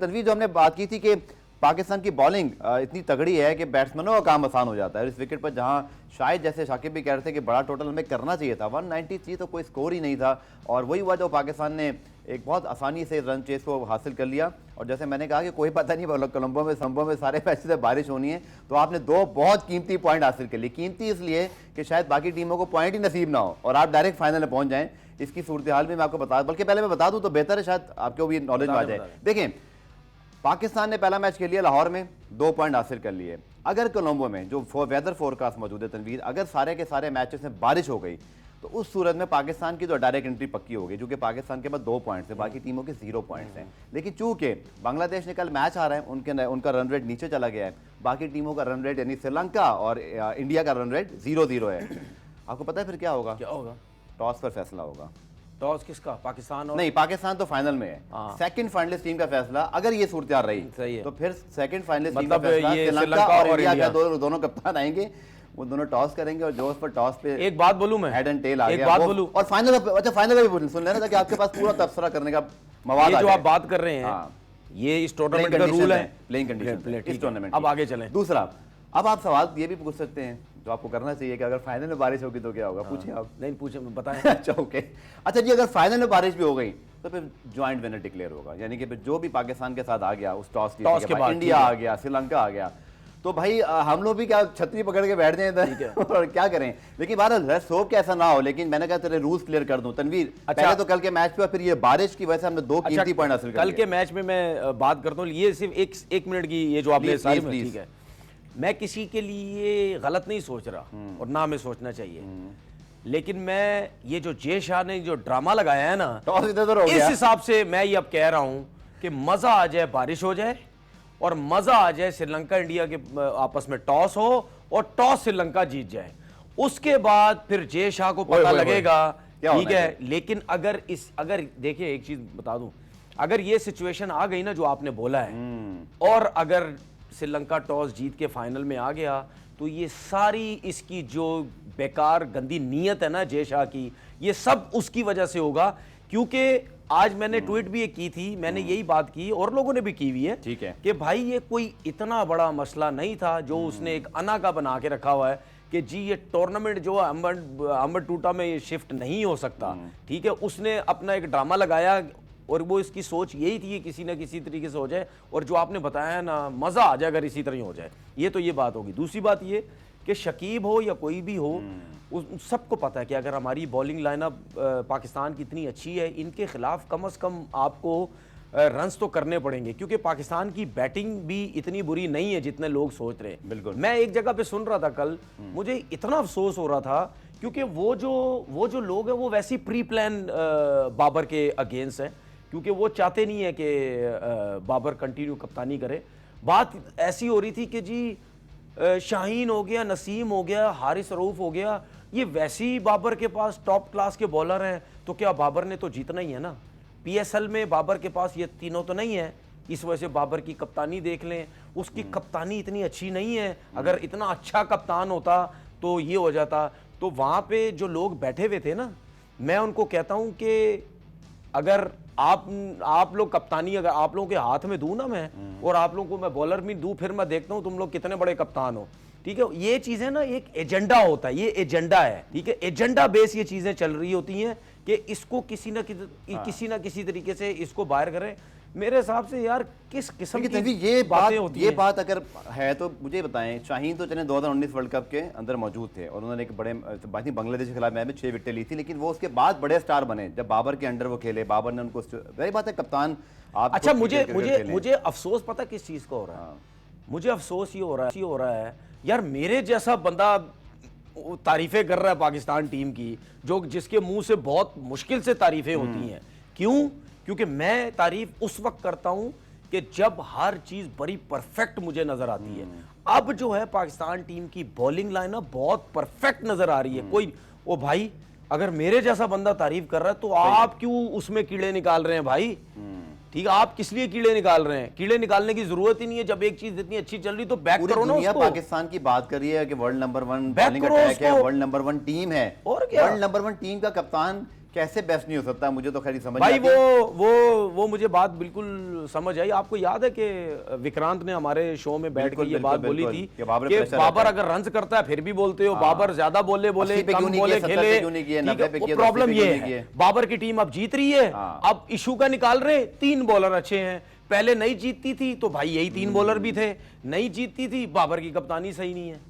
तनवीर, जो हमने बात की थी कि पाकिस्तान की बॉलिंग इतनी तगड़ी है कि बैट्समैनों का काम आसान हो जाता है। इस विकेट पर जहां शायद, जैसे शाकिब भी कह रहे थे कि बड़ा टोटल हमें करना चाहिए था, 193 तो कोई स्कोर ही नहीं था, और वही हुआ जो पाकिस्तान ने एक बहुत आसानी से रन चेस को हासिल कर लिया। और जैसे मैंने कहा कि कोई पता नहीं कोलंबो में सारे मैच से बारिश होनी है, तो आपने दो बहुत कीमती पॉइंट हासिल कर लिए। कीमती इसलिए कि शायद बाकी टीमों को पॉइंट ही नसीब ना हो और आप डायरेक्ट फाइनल में पहुंच जाएं। इसकी सूरत हाल भी मैं आपको बता, बल्कि पहले मैं बता दूं तो बेहतर है, शायद आपको भी नॉलेज में आ जाए। देखें, पाकिस्तान ने पहला मैच खेल लिया लाहौर में, 2 पॉइंट हासिल कर लिए। अगर कोलंबो में जो वेदर फोरकास्ट मौजूद है तनवीर, अगर सारे के सारे मैचेस में बारिश हो गई तो उस सूरत में पाकिस्तान की तो डायरेक्ट एंट्री पक्की होगी, क्योंकि पाकिस्तान के पास 2 पॉइंट्स है, बाकी टीमों के 0 पॉइंट्स हैं। लेकिन चूंकि बांग्लादेश ने कल मैच आ रहा है, उनका रन रेट नीचे चला गया है, बाकी टीमों का रन रेट यानी श्रीलंका और इंडिया का रन रेट 0-0 है। आपको पता है फिर क्या होगा? टॉस पर फैसला होगा। टॉस किसका? पाकिस्तान? और नहीं, पाकिस्तान तो फाइनल में है। सेकंड फाइनलिस्ट टीम का फैसला, अगर ये सूरत रही तो फिर सेकंड फाइनलिस्ट टीम का फैसला श्रीलंका और इंडिया का दोनों कप्तान आएंगे, वो दोनों टॉस करेंगे और जो उस पर टॉस पे एक बात बोलूं मैं, हेड एंड टेल आ गया, एक बात बोलूं, और फाइनल अच्छा फाइनल भी सुन लेना ताकि आपके पास पूरा तबसरा करने का मवाद जो आप बात कर रहे हैं ये इस टूर्नामेंट का रूल है, प्लेइंग कंडीशन इस टूर्नामेंट। अब आगे चलें। दूसरा, अब आप सवाल ये भी पूछ सकते हैं जो आपको करना चाहिए कि अगर फाइनल में बारिश होगी तो क्या होगा? पूछिए आप। नहीं पूछे, बताएं। अच्छा ओके, अच्छा जी, अगर फाइनल में बारिश भी हो गई तो फिर ज्वाइंट विनर डिक्लेयर होगा, यानी कि जो भी पाकिस्तान के साथ आ गया उस टॉस के बाद, इंडिया आ गया, श्रीलंका आ गया, तो भाई हम लोग भी क्या छतरी पकड़ के बैठ जाए और क्या करें? लेकिन बहरहाल होप कि ऐसा ना हो, लेकिन मैंने कहा तेरे रूल्स क्लियर कर दूं तनवीर। अच्छा, पहले तो कल के मैच पे, फिर ये बारिश की वजह से हमने 2 कीमती पॉइंट हासिल कर लिए। कल के मैच में मैं बात करता हूं, ये सिर्फ एक मिनट की, ये जो आपने सारी, ठीक है, मैं किसी के लिए गलत नहीं सोच रहा और ना हमें सोचना चाहिए, लेकिन मैं ये जो जय शाह ने जो ड्रामा लगाया है ना, इस हिसाब से मैं ये अब कह रहा हूं कि मजा आ जाए बारिश हो जाए और मजा आ जाए श्रीलंका इंडिया के आपस में टॉस हो और टॉस श्रीलंका जीत जाए, उसके बाद फिर जय शाह को पता लगेगा, ठीक है। लेकिन अगर देखिए एक चीज बता दूं, अगर ये सिचुएशन आ गई ना जो आपने बोला है, और अगर श्रीलंका टॉस जीत के फाइनल में आ गया, तो ये सारी इसकी जो बेकार गंदी नीयत है ना जय शाह की, ये सब उसकी वजह से होगा। क्योंकि आज मैंने ट्वीट भी एक की थी, मैंने यही बात की और लोगों ने भी की हुई है, ठीक है, कि भाई ये कोई इतना बड़ा मसला नहीं था जो उसने एक अना का बना के रखा हुआ है कि जी ये टूर्नामेंट जो अंबर टूटा में ये शिफ्ट नहीं हो सकता, ठीक है। उसने अपना एक ड्रामा लगाया और वो इसकी सोच यही थी कि किसी ना किसी तरीके से हो जाए, और जो आपने बताया ना, मजा आ जाए अगर इसी तरह हो जाए। ये तो ये बात होगी। दूसरी बात ये कि शकीब हो या कोई भी हो, सबको पता है कि अगर हमारी बॉलिंग लाइनअप पाकिस्तान की इतनी अच्छी है, इनके खिलाफ कम से कम आपको रन्स तो करने पड़ेंगे, क्योंकि पाकिस्तान की बैटिंग भी इतनी बुरी नहीं है जितने लोग सोच रहे हैं। बिल्कुल, मैं एक जगह पे सुन रहा था कल, मुझे इतना अफसोस हो रहा था, क्योंकि वो जो लोग हैं वो वैसे प्री प्लान बाबर के अगेंस्ट है, क्योंकि वो चाहते नहीं है कि बाबर कंटिन्यू कप्तानी करे। बात ऐसी हो रही थी कि जी शाहीन हो गया, नसीम हो गया, हारिस रऊफ हो गया, ये वैसे ही बाबर के पास टॉप क्लास के बॉलर हैं, तो क्या बाबर ने तो जीतना ही है ना। पीएसएल में बाबर के पास ये तीनों तो नहीं है, इस वजह से बाबर की कप्तानी देख लें, उसकी कप्तानी इतनी अच्छी नहीं है। अगर इतना अच्छा कप्तान होता तो ये हो जाता। तो वहाँ पे जो लोग बैठे हुए थे ना, मैं उनको कहता हूँ कि अगर आप लोग कप्तानी अगर आप लोगों के हाथ में दूं ना मैं, और आप लोगों को मैं बॉलर में दूं, फिर मैं देखता हूं तुम लोग कितने बड़े कप्तान हो, ठीक है। ये चीजें ना एक एजेंडा होता है, ये एजेंडा है, ठीक है, एजेंडा बेस ये चीजें चल रही होती हैं कि इसको किसी ना किसी तरीके से इसको बाहर करें। मेरे हिसाब से यार किस किस्म की ये बात अगर है तो मुझे बताएं, शाहीन तो चले 2019 वर्ल्ड कप के अंदर मौजूद थे और उन्होंने एक बड़े बांग्लादेश के खिलाफ मैच में 6 विकेटें ली थी, लेकिन वो उसके बाद बड़े स्टार बने जब बाबर के अंडर वो खेले, बाबर ने उनको, वही बात है कप्तान आप। अच्छा, मुझे अफसोस पता किस चीज का हो रहा है? मुझे अफसोस ये हो रहा है यार, मेरे जैसा बंदा तारीफें कर रहा है पाकिस्तान टीम की, जो जिसके मुंह से बहुत मुश्किल से तारीफें होती हैं। क्यों? क्योंकि मैं तारीफ उस वक्त करता हूं कि जब हर चीज बड़ी परफेक्ट मुझे नजर आती है। अब जो है पाकिस्तान टीम की बॉलिंग लाइनअप बहुत परफेक्ट नजर आ रही है। कोई ओ भाई, अगर मेरे जैसा बंदा तारीफ कर रहा है तो आप क्यों उसमें कीड़े निकाल रहे हैं भाई? ठीक है, आप किस लिए कीड़े निकाल रहे हैं? कीड़े निकालने की जरूरत ही नहीं है। जब एक चीज इतनी अच्छी चल रही तो बैक करो ना उसको। पाकिस्तान की बात कर रही है कि वर्ल्ड नंबर 1 बॉलिंग अटैक है, वर्ल्ड नंबर 1 टीम है, और क्या वर्ल्ड नंबर 1 टीम का कप्तान कैसे बेस्ट नहीं हो सकता, मुझे तो खैर नहीं समझ भाई आती। वो मुझे बात बिल्कुल समझ आई। आपको याद है कि विक्रांत ने हमारे शो में बैठ के ये बात बोली थी कि बाबर कि प्रेशर बाबर रहता है। अगर रन्स करता है फिर भी बोलते हो, बाबर ज्यादा बोले 80 पे कम क्यों नहीं बोले किए, 70 पे खेले, क्यों नहीं किए, ठीक है, 90 पे वो किए, 80 प्रॉब्लम पे ये क्यों नहीं है। किए? बाबर की टीम अब जीत रही है, हाँ। अब इशू का निकाल रहे, 3 बॉलर अच्छे हैं। पहले नहीं जीतती थी तो भाई यही 3 बॉलर भी थे, नहीं जीतती थी, बाबर की कप्तानी सही नहीं है।